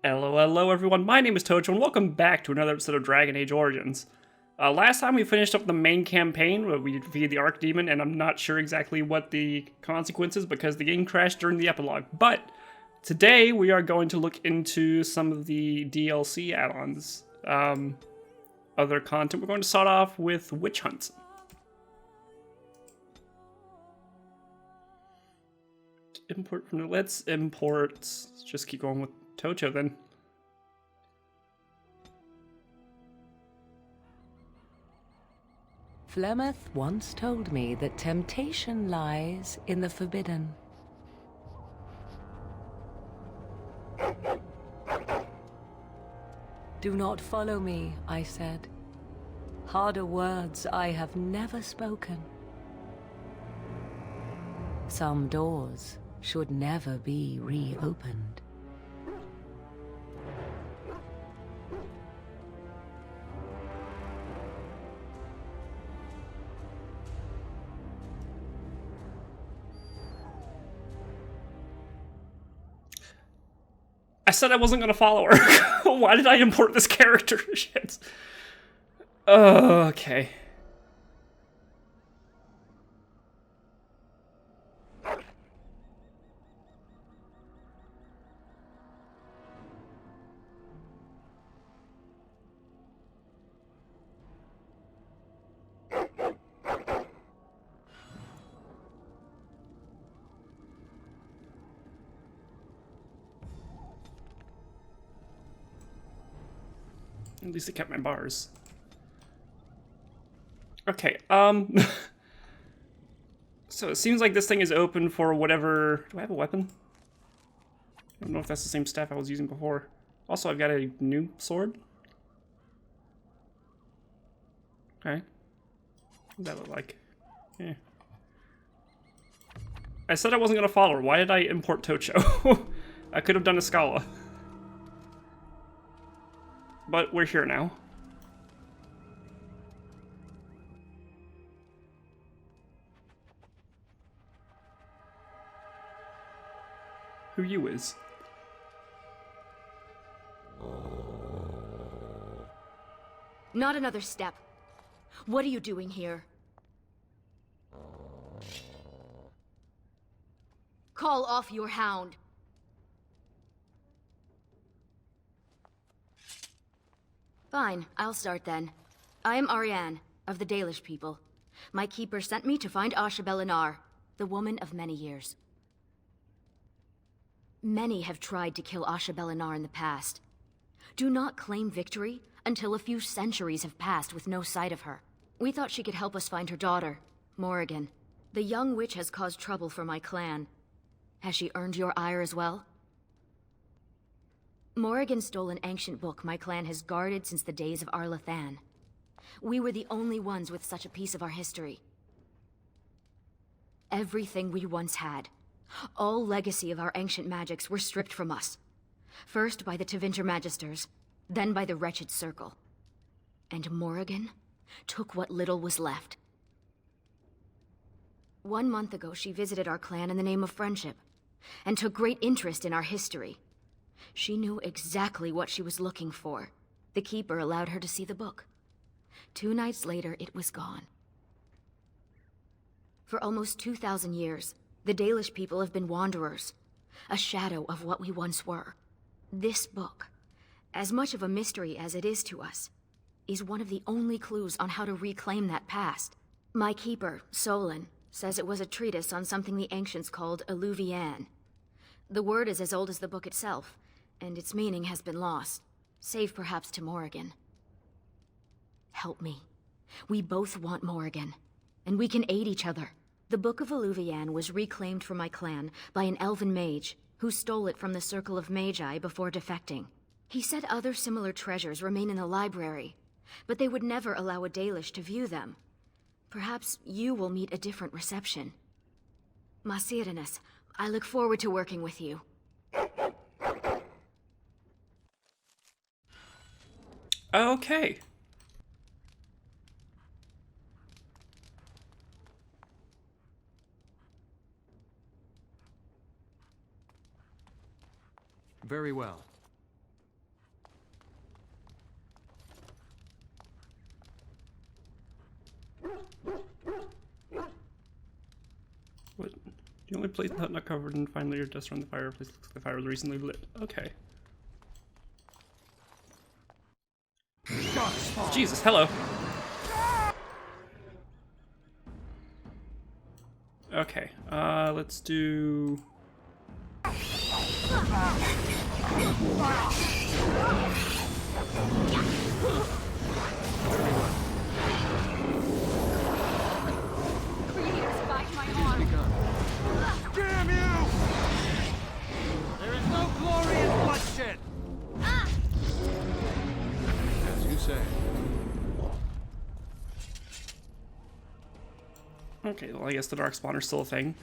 Hello everyone, my name is Tojo and welcome back to another episode of Dragon Age Origins. Last time we finished up the main campaign where we defeated the Archdemon, and I'm not sure exactly what the consequences because the game crashed during the epilogue. But today we are going to look into some of the DLC add-ons, other content. We're going to start off with Witch Hunts. Let's import, let's just keep going with Tocho then. Flemeth once told me that temptation lies in the forbidden. Do not follow me, I said. Harder words I have never spoken. Some doors should never be reopened. I said I wasn't gonna follow her. Why did I import this character? Shit. Okay. At least it kept my bars. Okay, so it seems like this thing is open for whatever... Do I have a weapon? I don't know if that's the same staff I was using before. Also, I've got a new sword. Okay. What does that look like? Yeah. I said I wasn't gonna follow her. Why did I import Tocho? I could have done a Scala. But we're here now. Who you is? Not another step. What are you doing here? Call off your hound. Fine, I'll start then. I am Ariane, of the Dalish people. My keeper sent me to find Asha Belinar, the woman of many years. Many have tried to kill Asha Belinar in the past. Do not claim victory until a few centuries have passed with no sight of her. We thought she could help us find her daughter, Morrigan. The young witch has caused trouble for my clan. Has she earned your ire as well? Morrigan stole an ancient book my clan has guarded since the days of Arlathan. We were the only ones with such a piece of our history. Everything we once had, all legacy of our ancient magics were stripped from us. First by the Tevinter Magisters, then by the Wretched Circle. And Morrigan took what little was left. 1 month ago, she visited our clan in the name of friendship, and took great interest in our history. She knew exactly what she was looking for. The Keeper allowed her to see the book. 2 nights later, it was gone. For almost 2,000 years, the Dalish people have been wanderers, a shadow of what we once were. This book, as much of a mystery as it is to us, is one of the only clues on how to reclaim that past. My keeper, Solon, says it was a treatise on something the ancients called Alluvian. The word is as old as the book itself, and its meaning has been lost, save perhaps to Morrigan. Help me. We both want Morrigan, and we can aid each other. The Book of Alluvian was reclaimed for my clan by an elven mage, who stole it from the Circle of Magi before defecting. He said other similar treasures remain in the library, but they would never allow a Dalish to view them. Perhaps you will meet a different reception. Masirinus, I look forward to working with you. Okay. Very well. only place not covered in fine layer dust around the fireplace looks like the fire was recently lit. Okay. Jesus, hello. Okay, let's do... Damn you! There is no glory in bloodshed! As you say. Okay, well I guess the Darkspawn are still a thing.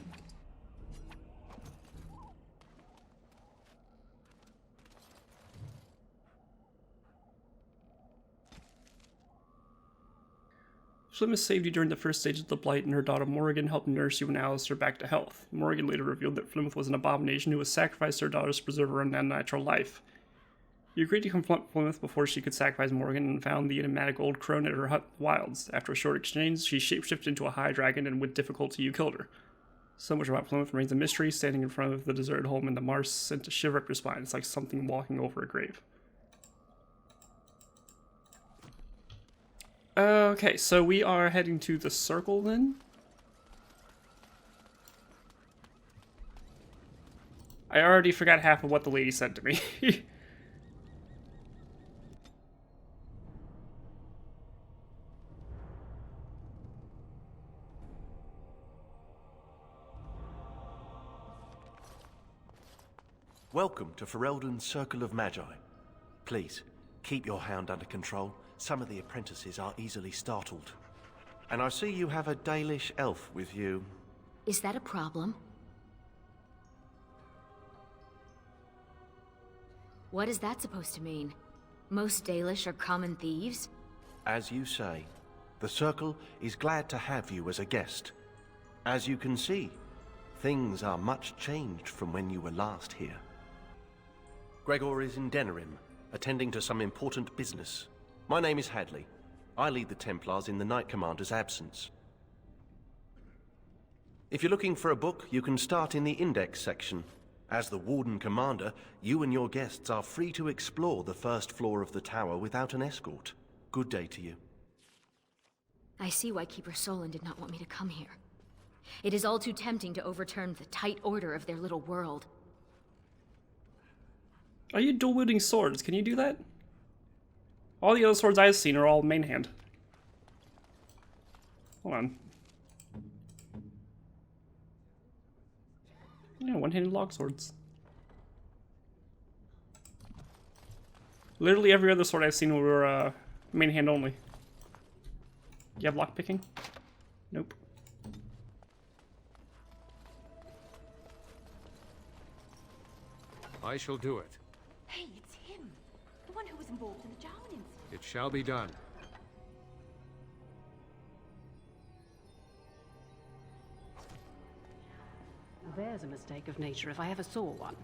Flemeth saved you during the first stage of the Blight, and her daughter Morrigan helped nurse you and Alistair back to health. Morrigan later revealed that Flemeth was an abomination who was sacrificed to her daughters to preserve her unnatural life. You agreed to confront Flemeth before she could sacrifice Morrigan and found the enigmatic old crone at her hut in the wilds. After a short exchange, she shapeshifted into a high dragon, and with difficulty you killed her. So much about Flemeth remains a mystery. Standing in front of the deserted home in the marsh sent a shiver up your spine. It's like something walking over a grave. Okay, so we are heading to the circle then. I already forgot half of what the lady said to me. Welcome to Ferelden's Circle of Magi. Please, keep your hound under control. Some of the apprentices are easily startled. And I see you have a Dalish elf with you. Is that a problem? What is that supposed to mean? Most Dalish are common thieves? As you say, the Circle is glad to have you as a guest. As you can see, things are much changed from when you were last here. Gregor is in Denerim, attending to some important business. My name is Hadley. I lead the Templars in the Knight Commander's absence. If you're looking for a book, you can start in the index section. As the Warden Commander, you and your guests are free to explore the first floor of the tower without an escort. Good day to you. I see why Keeper Solon did not want me to come here. It is all too tempting to overturn the tight order of their little world. Are you dual-wielding swords? Can you do that? All the other swords I've seen are all main hand. Hold on. Yeah, one-handed log swords. Literally every other sword I've seen were main hand only. You have lockpicking? Nope. I shall do it. Hey, it's him. The one who was involved in the Jarvan incident. It shall be done. There's a mistake of nature if I ever saw one.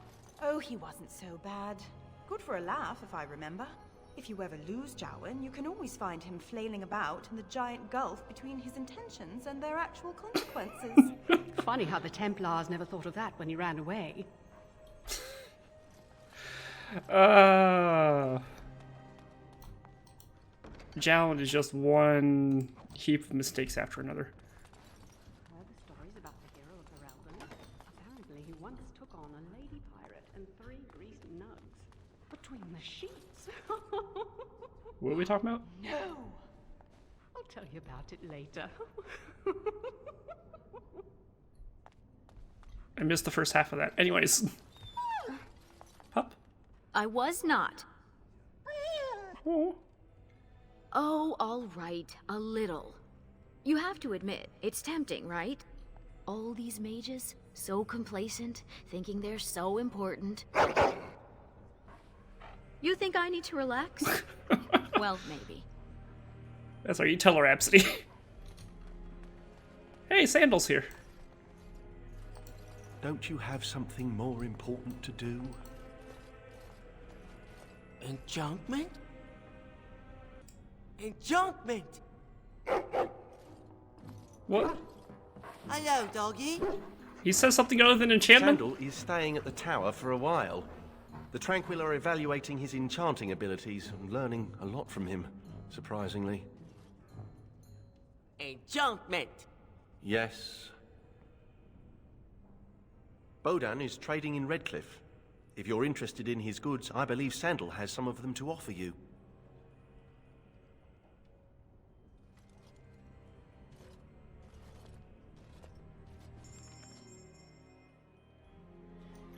Oh, he wasn't so bad. Good for a laugh, if I remember. If you ever lose Jarvan, you can always find him flailing about in the giant gulf between his intentions and their actual consequences. Funny how the Templars never thought of that when he ran away. Jalen is just one heap of mistakes after another. Heard the stories about the hero of Ferelden. Apparently he once took on a lady pirate and 3 greased nugs. Between the sheets. What are we talking about? No! I'll tell you about it later. I missed the first half of that. Anyways. Pup. I was not. Oh. Oh, all right, a little. You have to admit, it's tempting, right? All these mages, so complacent, thinking they're so important. You think I need to relax? Well, maybe. That's our Utella Rhapsody. Hey, Sandal's here. Don't you have something more important to do? Enchantment? Enchantment! What? Hello, doggy. He says something other than enchantment? Sandal is staying at the tower for a while. The Tranquil are evaluating his enchanting abilities and learning a lot from him, surprisingly. Enchantment! Yes. Bodan is trading in Redcliffe. If you're interested in his goods, I believe Sandal has some of them to offer you.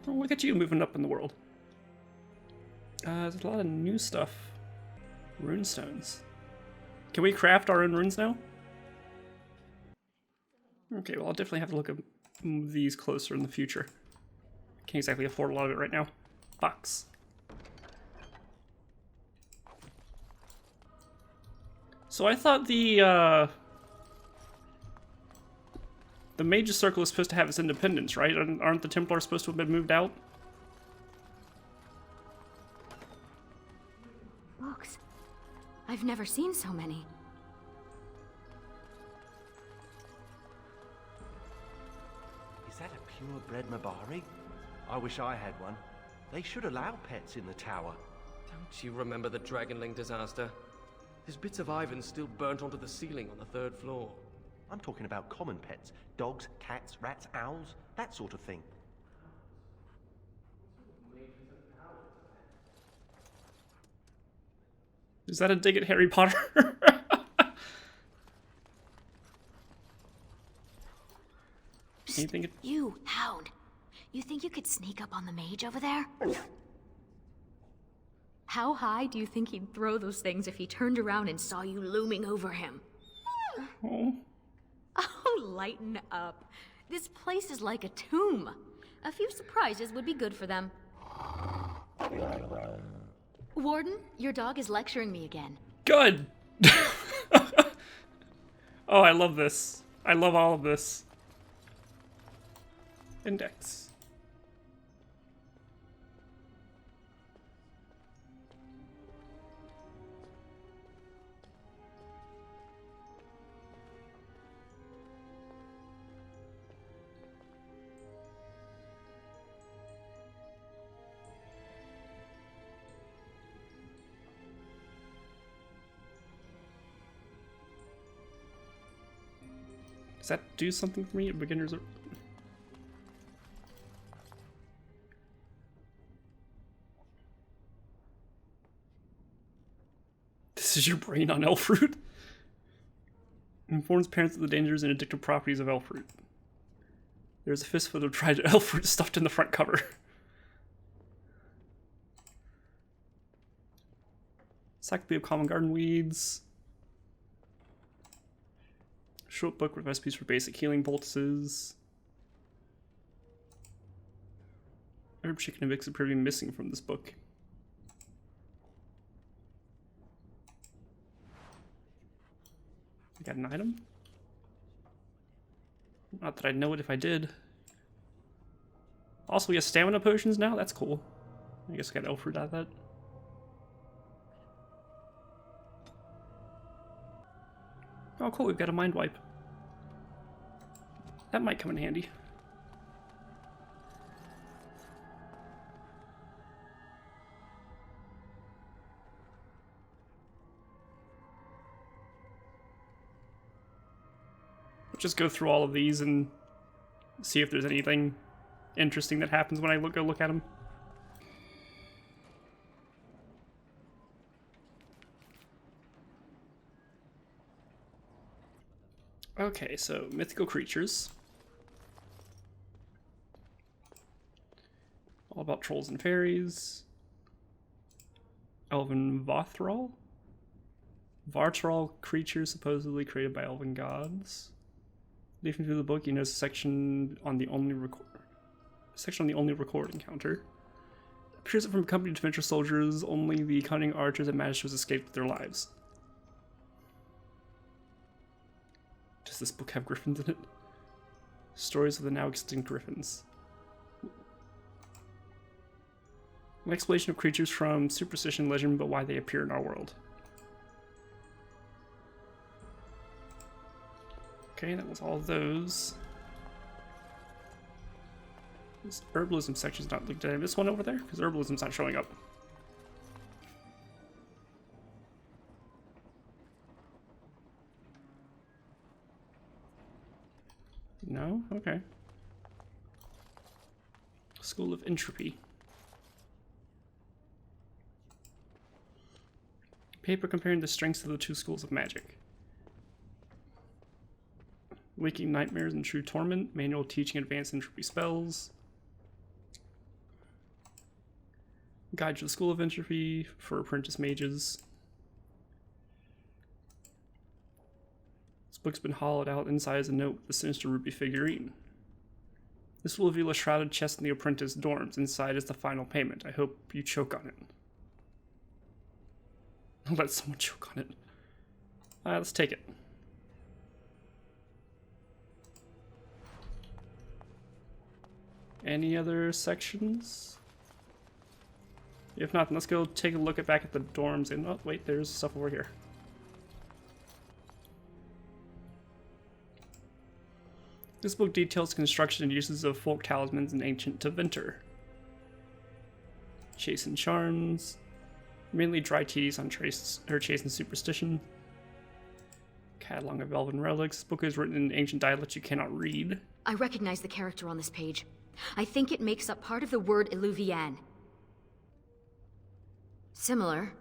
Oh, look at you moving up in the world. There's a lot of new stuff. Runestones. Can we craft our own runes now? Okay, well I'll definitely have to look at these closer in the future. Can't exactly afford a lot of it right now. Box. So I thought the Mage's Circle is supposed to have its independence, right? Aren't the Templars supposed to have been moved out? Books. I've never seen so many. Is that a purebred Mabari? I wish I had one. They should allow pets in the tower. Don't you remember the Dragonling disaster? There's bits of Ivan still burnt onto the ceiling on the 3rd floor. I'm talking about common pets. Dogs, cats, rats, owls, that sort of thing. Is that a dig at Harry Potter? Anything? You, Hound. You think you could sneak up on the mage over there? How high do you think he'd throw those things if he turned around and saw you looming over him? Oh. Oh, lighten up. This place is like a tomb. A few surprises would be good for them. Warden, your dog is lecturing me again. Good! Oh, I love this. I love all of this. Index. Does that do something for me? Beginners are... This is your brain on elf fruit? Informs parents of the dangers and addictive properties of elf fruit. There's a fistful of dried elf fruit stuffed in the front cover. Encyclopedia of Common Garden Weeds. Short book with recipes for basic healing poultices. Herb chicken and mix appear to be missing from this book. I got an item? Not that I'd know it if I did. Also, we have stamina potions now? That's cool. I guess I got elf fruit out of that. Oh, cool, we've got a mind wipe. That might come in handy. Let's just go through all of these and see if there's anything interesting that happens when I go look at them. Okay, so mythical creatures. All about trolls and fairies. Elven Vothral? Vartral creatures supposedly created by elven gods. Leafing through the book, you notice a section on the only record encounter. Appears that from accompanied adventure soldiers, only the cunning archers and magicians escaped with their lives. Does this book have griffins in it? Stories of the now extinct griffins. An explanation of creatures from superstition, legend, but why they appear in our world. Okay, that was all of those. This herbalism section's not looked at. Did I miss one over there? Because herbalism's not showing up. No? Okay. School of Entropy. Paper comparing the strengths of the two schools of magic. Waking Nightmares and True Torment. Manual teaching advanced entropy spells. Guide to the School of Entropy for apprentice mages. This book's been hollowed out. Inside is a note with the sinister rupee figurine. This will reveal a shrouded chest in the apprentice dorms. Inside is the final payment. I hope you choke on it. I'll let someone choke on it. Alright, let's take it. Any other sections? If not, then let's go take a look back at the dorms. And oh, wait, there's stuff over here. This book details construction and uses of folk talismans and ancient Tevinter. Chase and charms. Mainly dry teas on chase and superstition. Catalog of elven relics. This book is written in ancient dialect you cannot read. I recognize the character on this page. I think it makes up part of the word Illuvian. Similar.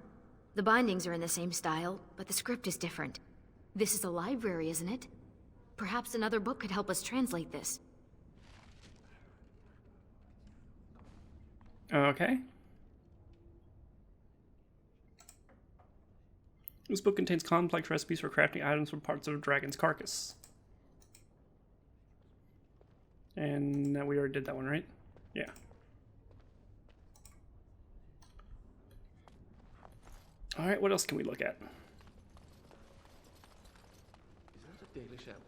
The bindings are in the same style, but the script is different. This is a library, isn't it? Perhaps another book could help us translate this. Okay. This book contains complex recipes for crafting items from parts of a dragon's carcass. And we already did that one, right? Yeah. Alright, what else can we look at? Is that a Dalish elf?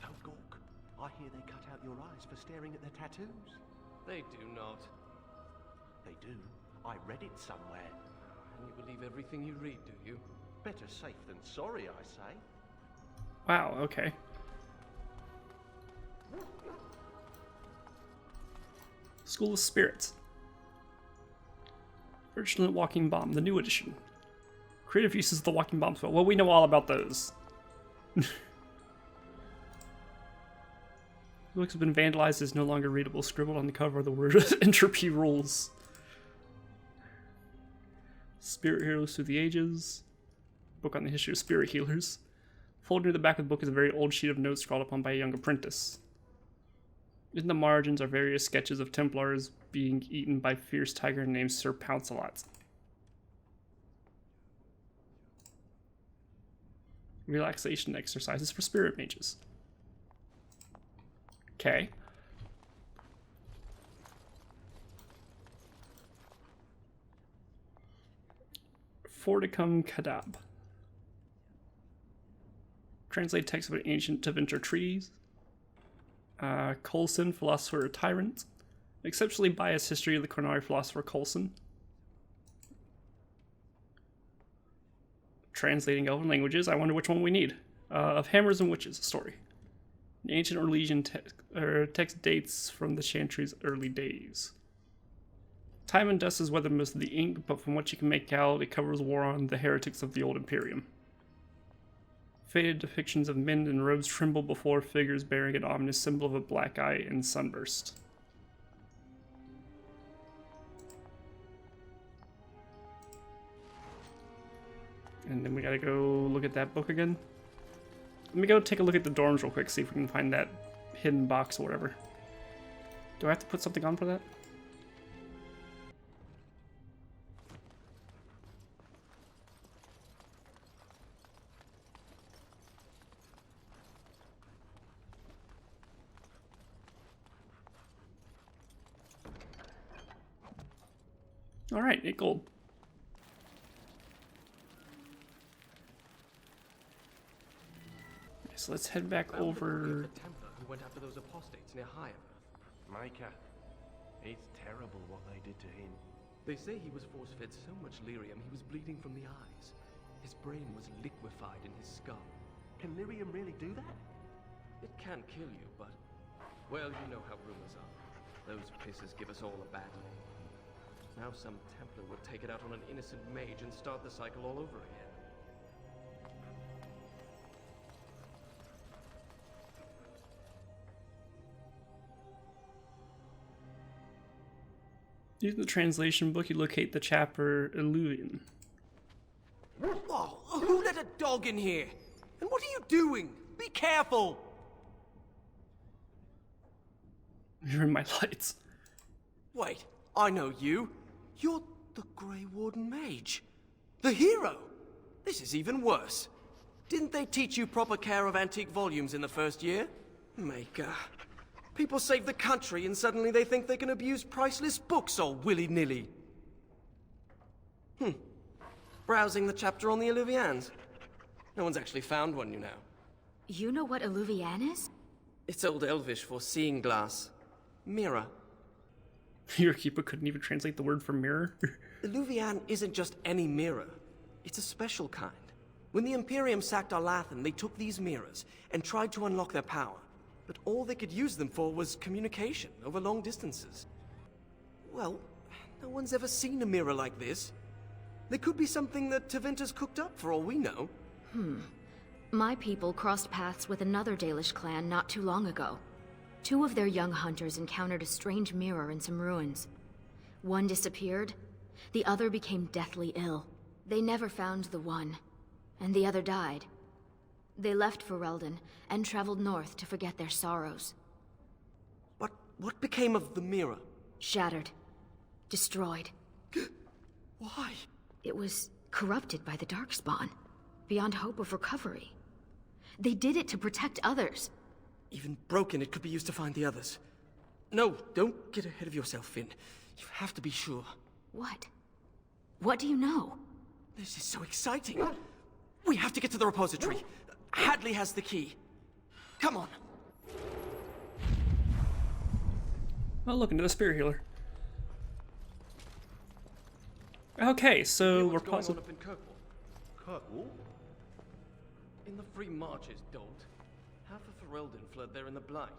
No, Gork. I hear they cut out your eyes for staring at their tattoos. They do not. They do. I read it somewhere. And you believe everything you read, do you? Better safe than sorry, I say. Wow, okay. School of Spirits. Virulent Walking Bomb, the new edition. Creative uses of the Walking Bomb spell. Well, we know all about those. The books have been vandalized, is no longer readable. Scribbled on the cover of the word Entropy Rules. Spirit Heroes Through the Ages. Book on the history of spirit healers. Folded near the back of the book is a very old sheet of notes scrawled upon by a young apprentice. In the margins are various sketches of Templars being eaten by fierce tiger named Sir Pouncelot. Relaxation exercises for spirit mages. Okay. Forticum Cadab. Translate text of an ancient Tevinter trees. Coulson, philosopher of tyrant. Exceptionally biased history of the Cornari philosopher Coulson. Translating Elven languages. I wonder which one we need. Of Hammers and Witches, a story. The ancient Orlesian text dates from the Chantry's early days. Time and dust has weathered most of the ink, but from what you can make out, it covers war on the heretics of the Old Imperium. Faded depictions of men in robes tremble before figures bearing an ominous symbol of a black eye and sunburst. And then we gotta go look at that book again. Let me go take a look at the dorms real quick, see if we can find that hidden box or whatever. Do I have to put something on for that? Alright, 8 gold. Okay, so let's head back over. The Templar who went after those apostates near High Earth. Micah, it's terrible what they did to him. They say he was force-fed so much lyrium he was bleeding from the eyes. His brain was liquefied in his skull. Can lyrium really do that? It can kill you, but... well, you know how rumors are. Those pissers give us all a bad name. Now some Templar would take it out on an innocent mage and start the cycle all over again. Using the translation book, you locate the chapter Illuvian. Oh, who let a dog in here? And what are you doing? Be careful! You're in my lights. Wait, I know you. You're the Grey Warden mage. The hero! This is even worse. Didn't they teach you proper care of antique volumes in the first year? Maker. People save the country and suddenly they think they can abuse priceless books all willy-nilly. Browsing the chapter on the Illuvians. No one's actually found one, you know. You know what Illuvian is? It's Old Elvish for seeing glass. Mirror. Your keeper couldn't even translate the word for mirror. Illuvian isn't just any mirror. It's a special kind. When the Imperium sacked Arlathan, they took these mirrors and tried to unlock their power. But all they could use them for was communication over long distances. Well, no one's ever seen a mirror like this. They could be something that Tevinter's cooked up for all we know. My people crossed paths with another Dalish clan not too long ago. 2 of their young hunters encountered a strange mirror in some ruins. One disappeared, the other became deathly ill. They never found the one, and the other died. They left Ferelden and traveled north to forget their sorrows. What became of the mirror? Shattered. Destroyed. Why? It was corrupted by the Darkspawn, beyond hope of recovery. They did it to protect others. Even broken, it could be used to find the others. No, don't get ahead of yourself, Finn. You have to be sure. What? What do you know? This is so exciting. We have to get to the repository. Hadley has the key. Come on. Oh, look into the spirit healer. Okay, so we're What's going on possibly. up in Kirkwall? Kirkwall? In the Free Marches, Dolt. Half of Ferelden fled there in the Blight.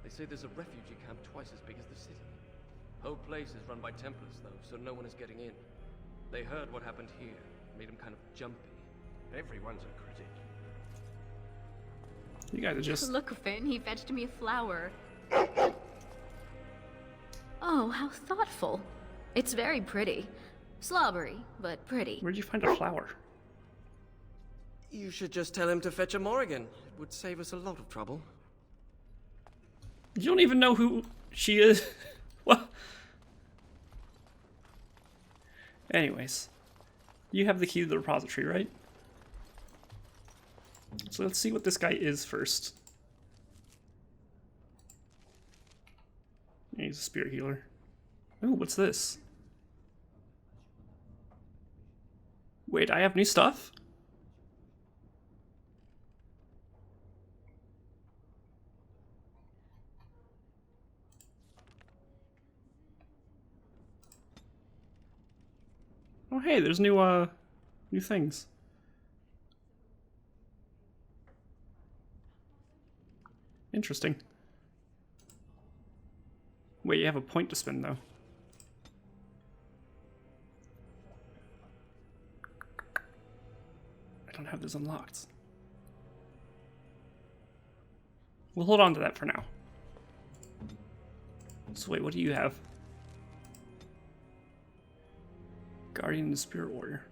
They say there's a refugee camp twice as big as the city. Whole place is run by Templars, though, so no one is getting in. They heard what happened here, made them kind of jumpy. Everyone's a critic. You guys are just. Look, Finn, he fetched me a flower. Oh, how thoughtful. It's very pretty. Slobbery, but pretty. Where'd you find a flower? You should just tell him to fetch a Morrigan. It would save us a lot of trouble. You don't even know who she is. What? Anyways, you have the key to the repository, right? So let's see what this guy is first. He's a spirit healer. Oh, what's this? Wait, I have new stuff? Oh hey, there's new things. Interesting. Wait, you have a point to spend though. I don't have this unlocked. We'll hold on to that for now. So wait, what do you have? Guardian and Spirit Warrior.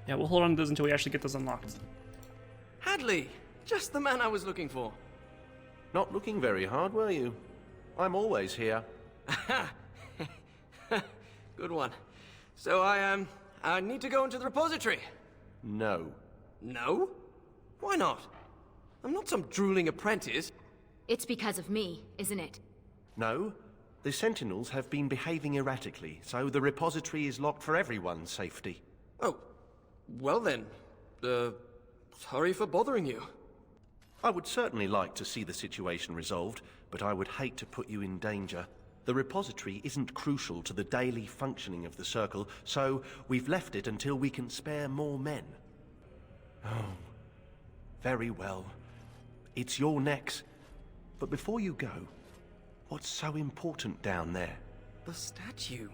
Yeah, we'll hold on to those until we actually get those unlocked. Hadley! Just the man I was looking for. Not looking very hard, were you? I'm always here. Good one. So I need to go into the repository. No. No? Why not? I'm not some drooling apprentice. It's because of me, isn't it? No. The Sentinels have been behaving erratically, so the repository is locked for everyone's safety. Oh, well then. Sorry for bothering you. I would certainly like to see the situation resolved, but I would hate to put you in danger. The repository isn't crucial to the daily functioning of the Circle, so we've left it until we can spare more men. Oh, very well. It's your necks. But before you go, what's so important down there? The statue.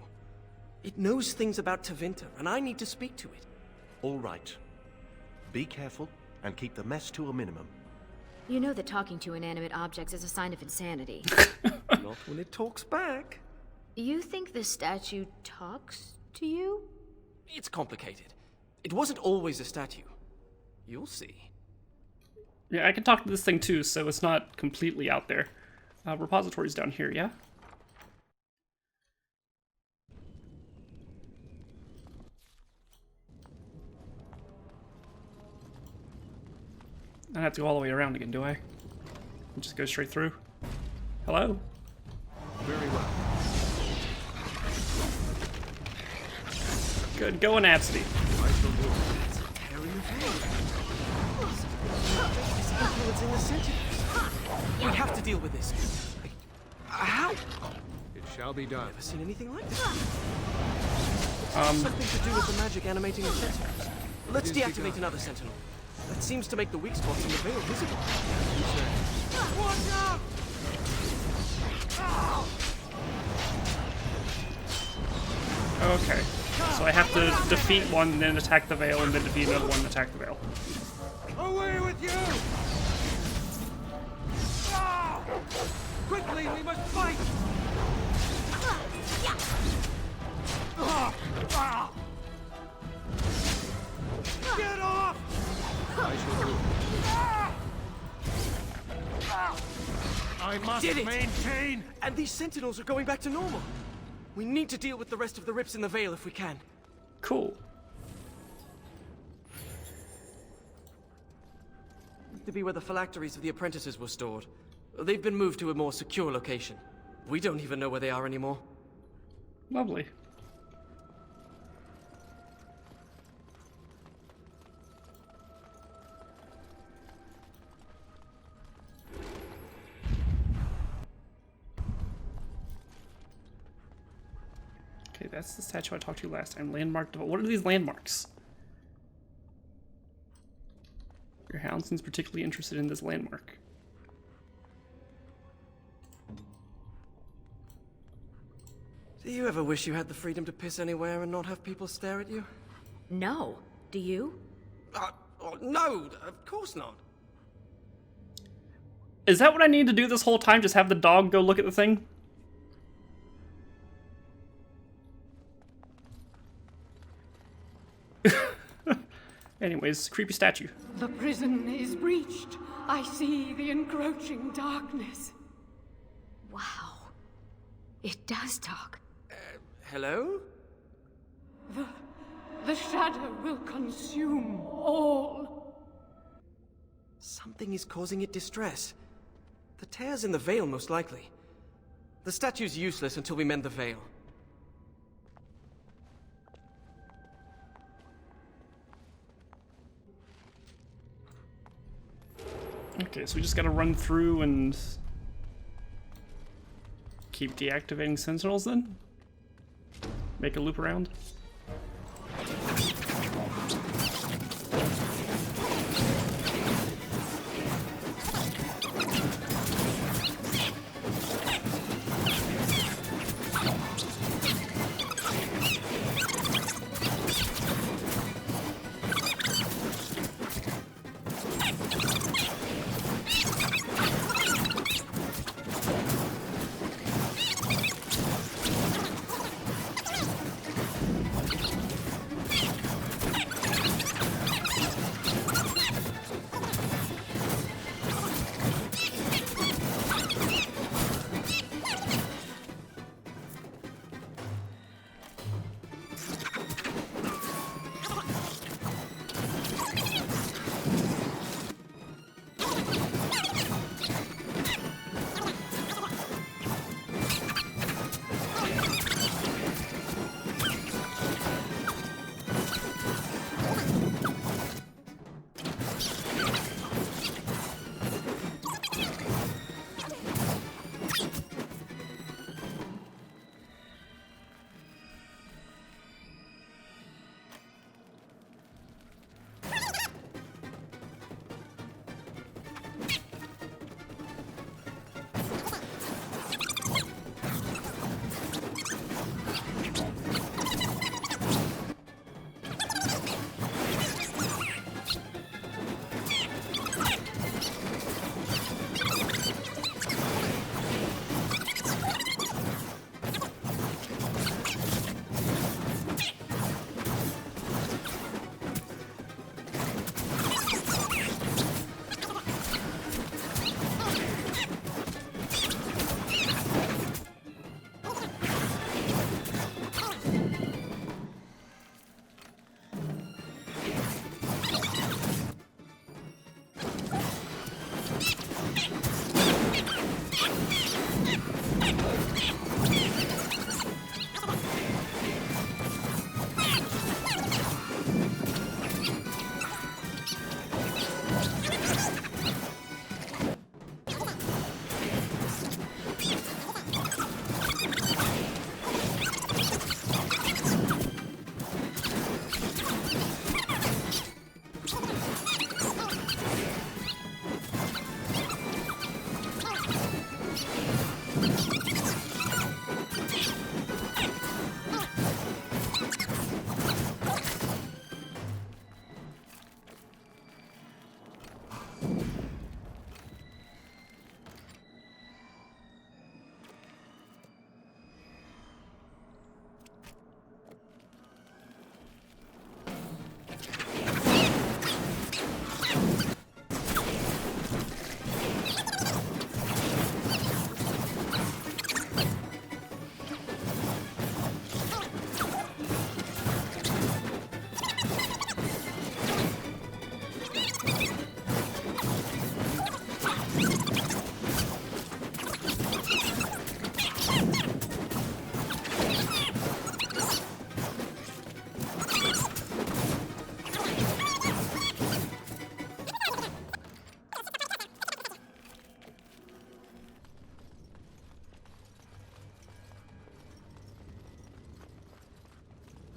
It knows things about Tevinter, and I need to speak to it. All right. Be careful and keep the mess to a minimum. You know that talking to inanimate objects is a sign of insanity. Not when it talks back. You think the statue talks to you? It's complicated. It wasn't always a statue. You'll see. Yeah, I can talk to this thing too, so it's not completely out there. Repository's down here, yeah? I don't have to go all the way around again, do I? Just go straight through. Hello? Very well. Good going, Absidy. Influencing the Sentinels. We have to deal with this. How? It shall be done. Never seen anything like this. Something to do with the magic animating the Sentinels. Let's deactivate another Sentinel. That seems to make the weak spots in the veil visible. Watch out! Okay. So I have to defeat one, then attack the veil, and then defeat another one, and attack the veil. Away with you! Ah! Quickly, we must fight! Get off! I shall do it. I must Did it! maintain. And these Sentinels are going back to normal. We need to deal with the rest of the rips in the veil if we can. Cool. To be where the phylacteries of the apprentices were stored. They've been moved to a more secure location. We don't even know where they are anymore. Lovely. Okay, that's the statue I talked to last time. Landmark. What are these landmarks? Your hound seems particularly interested in this landmark. Do you ever wish you had the freedom to piss anywhere and not have people stare at you? No. Do you? No, of course not. Is that what I need to do this whole time? Just have the dog go look at the thing? Anyways, creepy statue. The prison is breached. I see the encroaching darkness. Wow. It does talk. Hello? The shadow will consume all. Something is causing it distress. The tears in the veil, most likely. The statue's useless until we mend the veil. Okay, so we just gotta run through and keep deactivating sentinels then? Make a loop around?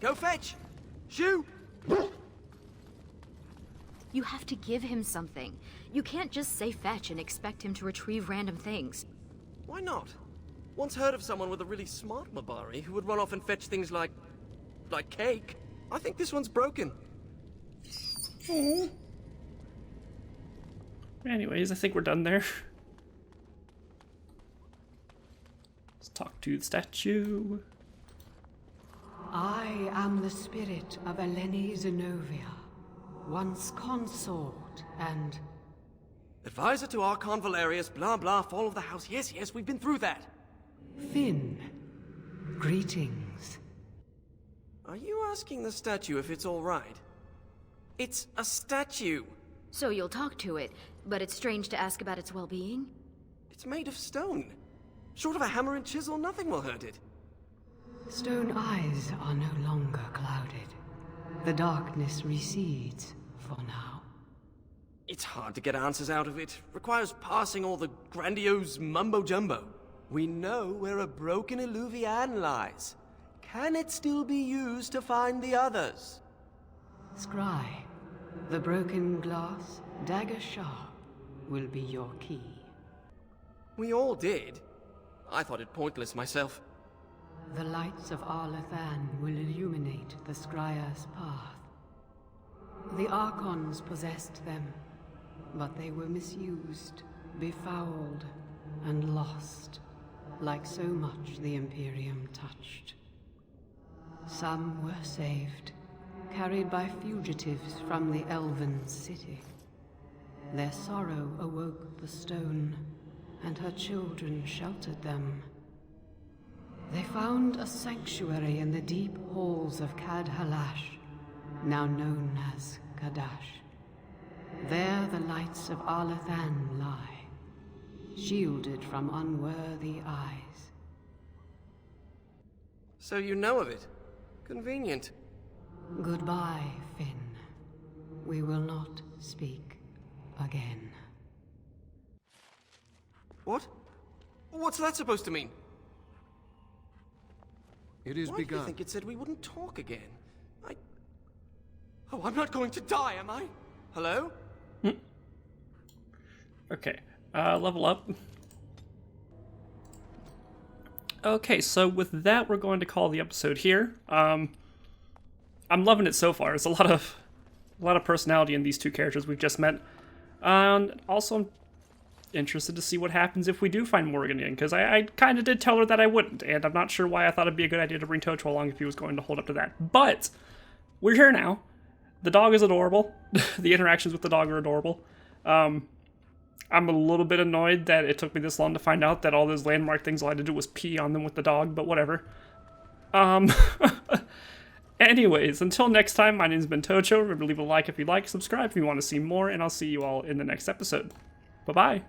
Go fetch! Shoo! You have to give him something. You can't just say fetch and expect him to retrieve random things. Why not? Once heard of someone with a really smart Mabari who would run off and fetch things like cake. I think this one's broken. Anyways, I think we're done there. Let's talk to the statue. I am the spirit of Eleni Zenobia, once consort and... Advisor to Archon Valerius, blah blah, fall of the house. Yes, we've been through that. Finn. Greetings. Are you asking the statue if it's all right? It's a statue. So you'll talk to it, but it's strange to ask about its well-being? It's made of stone. Short of a hammer and chisel, nothing will hurt it. Stone eyes are no longer clouded. The darkness recedes for now. It's hard to get answers out of it. Requires parsing all the grandiose mumbo-jumbo. We know where a broken Illuvian lies. Can it still be used to find the others? Scry, the broken glass, dagger sharp, will be your key. We all did. I thought it pointless myself. The lights of Arlathan will illuminate the Scrya's path. The Archons possessed them, but they were misused, befouled, and lost, like so much the Imperium touched. Some were saved, carried by fugitives from the Elven city. Their sorrow awoke the stone, and her children sheltered them. They found a sanctuary in the deep halls of Kadhalash, now known as Kadash. There the lights of Arlathan lie, shielded from unworthy eyes. So you know of it? Convenient. Goodbye, Finn. We will not speak again. What? What's that supposed to mean? It is Why do begun. you think it said we wouldn't talk again? Oh, I'm not going to die, am I? Hello? Okay, level up. Okay, so with that, we're going to call the episode here. I'm loving it so far. There's a lot of personality in these two characters we've just met. And also, I'm interested to see what happens if we do find Morrigan again, because I kind of did tell her that I wouldn't, and I'm not sure why I thought it'd be a good idea to bring Tocho along if he was going to hold up to that. But we're here now. The dog is adorable. The interactions with the dog are adorable. I'm a little bit annoyed that it took me this long to find out that all those landmark things all I had to do was pee on them with the dog, but whatever. Anyways, until next time, my name's been Tocho. Remember to leave a like if you like, subscribe if you want to see more, and I'll see you all in the next episode. Bye-bye.